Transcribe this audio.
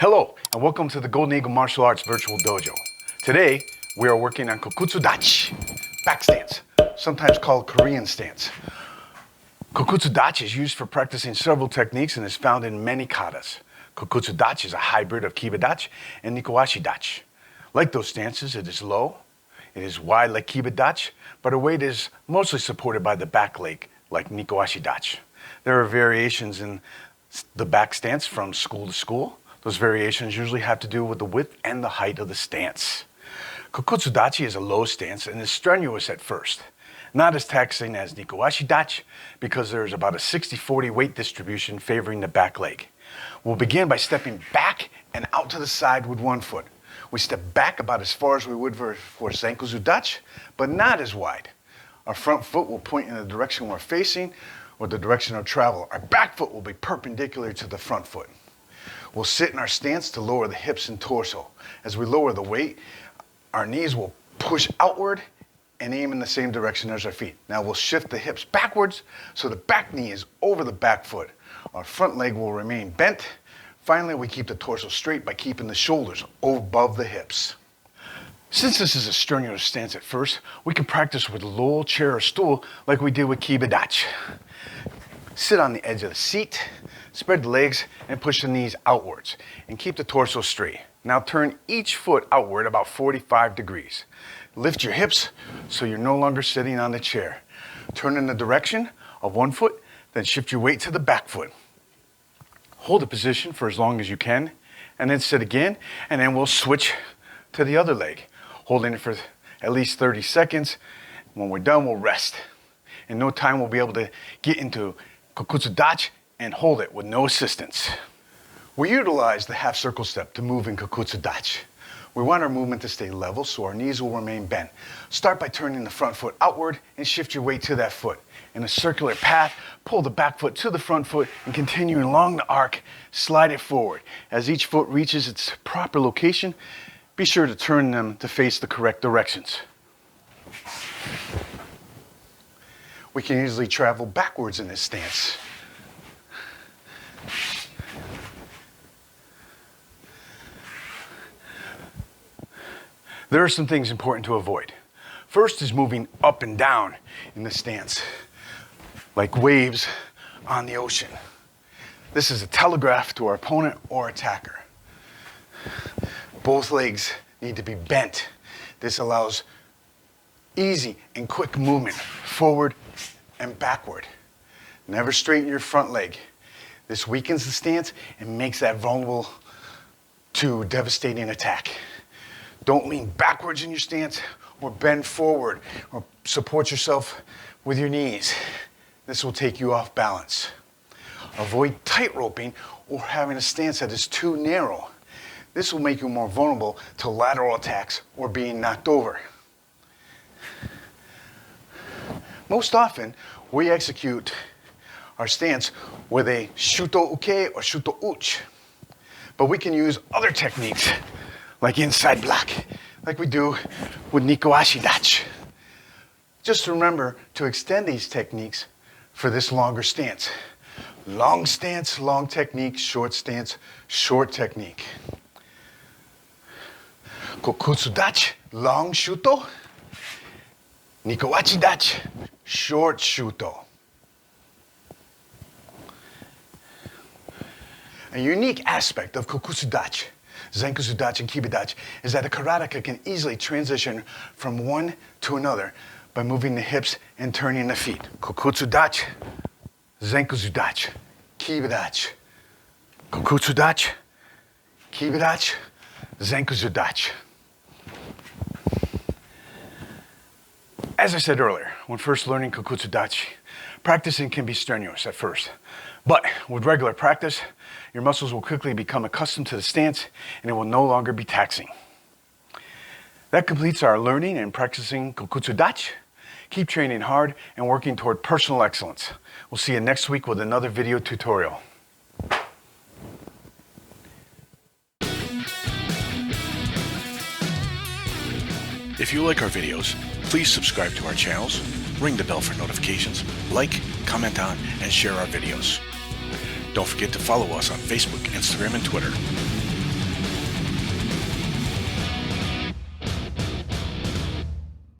Hello, and welcome to the Golden Eagle Martial Arts Virtual Dojo. Today, we are working on Kokutsu Dachi, back stance, sometimes called Korean stance. Kokutsu Dachi is used for practicing several techniques and is found in many katas. Kokutsu Dachi is a hybrid of Kiba Dachi and Nikowashi Dachi. Like those stances, it is low, it is wide like Kiba Dachi, but our weight is mostly supported by the back leg like Nikowashi Dachi. There are variations in the back stance from school to school. Those variations usually have to do with the width and the height of the stance. Kokutsu Dachi is a low stance and is strenuous at first. Not as taxing as Nikowashi Dachi because there's about a 60-40 weight distribution favoring the back leg. We'll begin by stepping back and out to the side with one foot. We step back about as far as we would for Zankuzu Dachi, but not as wide. Our front foot will point in the direction we're facing or the direction of travel. Our back foot will be perpendicular to the front foot. We'll sit in our stance to lower the hips and torso. As we lower the weight, our knees will push outward and aim in the same direction as our feet. Now we'll shift the hips backwards so the back knee is over the back foot. Our front leg will remain bent. Finally, we keep the torso straight by keeping the shoulders above the hips. Since this is a strenuous stance at first, we can practice with a low chair or stool like we did with Kiba Dachi. Sit on the edge of the seat, spread the legs, and push the knees outwards, and keep the torso straight. Now turn each foot outward about 45 degrees. Lift your hips so you're no longer sitting on the chair. Turn in the direction of one foot, then shift your weight to the back foot. Hold the position for as long as you can, and then sit again, and then we'll switch to the other leg, holding it for at least 30 seconds. When we're done, we'll rest. In no time, we'll be able to get into Kokutsu Dachi and hold it with no assistance. We utilize the half circle step to move in Kokutsu Dachi. We want our movement to stay level so our knees will remain bent. Start by turning the front foot outward and shift your weight to that foot. In a circular path, pull the back foot to the front foot and continue along the arc, slide it forward. As each foot reaches its proper location, be sure to turn them to face the correct directions. We can easily travel backwards in this stance. There are some things important to avoid. First is moving up and down in the stance, like waves on the ocean. This is a telegraph to our opponent or attacker. Both legs need to be bent. This allows easy and quick movement forward and backward. Never straighten your front leg. This weakens the stance and makes that vulnerable to devastating attack. Don't lean backwards in your stance or bend forward or support yourself with your knees. This will take you off balance. Avoid tight roping or having a stance that is too narrow. This will make you more vulnerable to lateral attacks or being knocked over. Most often, we execute our stance with a shuto uke or shuto uchi. But we can use other techniques like inside block, like we do with Nikowashi Dachi. Just remember to extend these techniques for this longer stance. Long stance, long technique, short stance, short technique. Kokutsu Dachi, long shuto. Nikowashi Dachi, short shuto. A unique aspect of Kokutsu Dachi, Zankuzu Dachi, and Kiba Dachi is that a karateka can easily transition from one to another by moving the hips and turning the feet. Kokutsu Dachi, Zankuzu Dachi, Kiba Dachi. Kokutsu Dachi, Kiba Dachi, Zankuzu Dachi. As I said earlier, when first learning Kokutsu Dachi, practicing can be strenuous at first. But with regular practice, your muscles will quickly become accustomed to the stance and it will no longer be taxing. That completes our learning and practicing Kokutsu Dachi. Keep training hard and working toward personal excellence. We'll see you next week with another video tutorial. If you like our videos, please subscribe to our channels, ring the bell for notifications, like, comment on, and share our videos. Don't forget to follow us on Facebook, Instagram, and Twitter.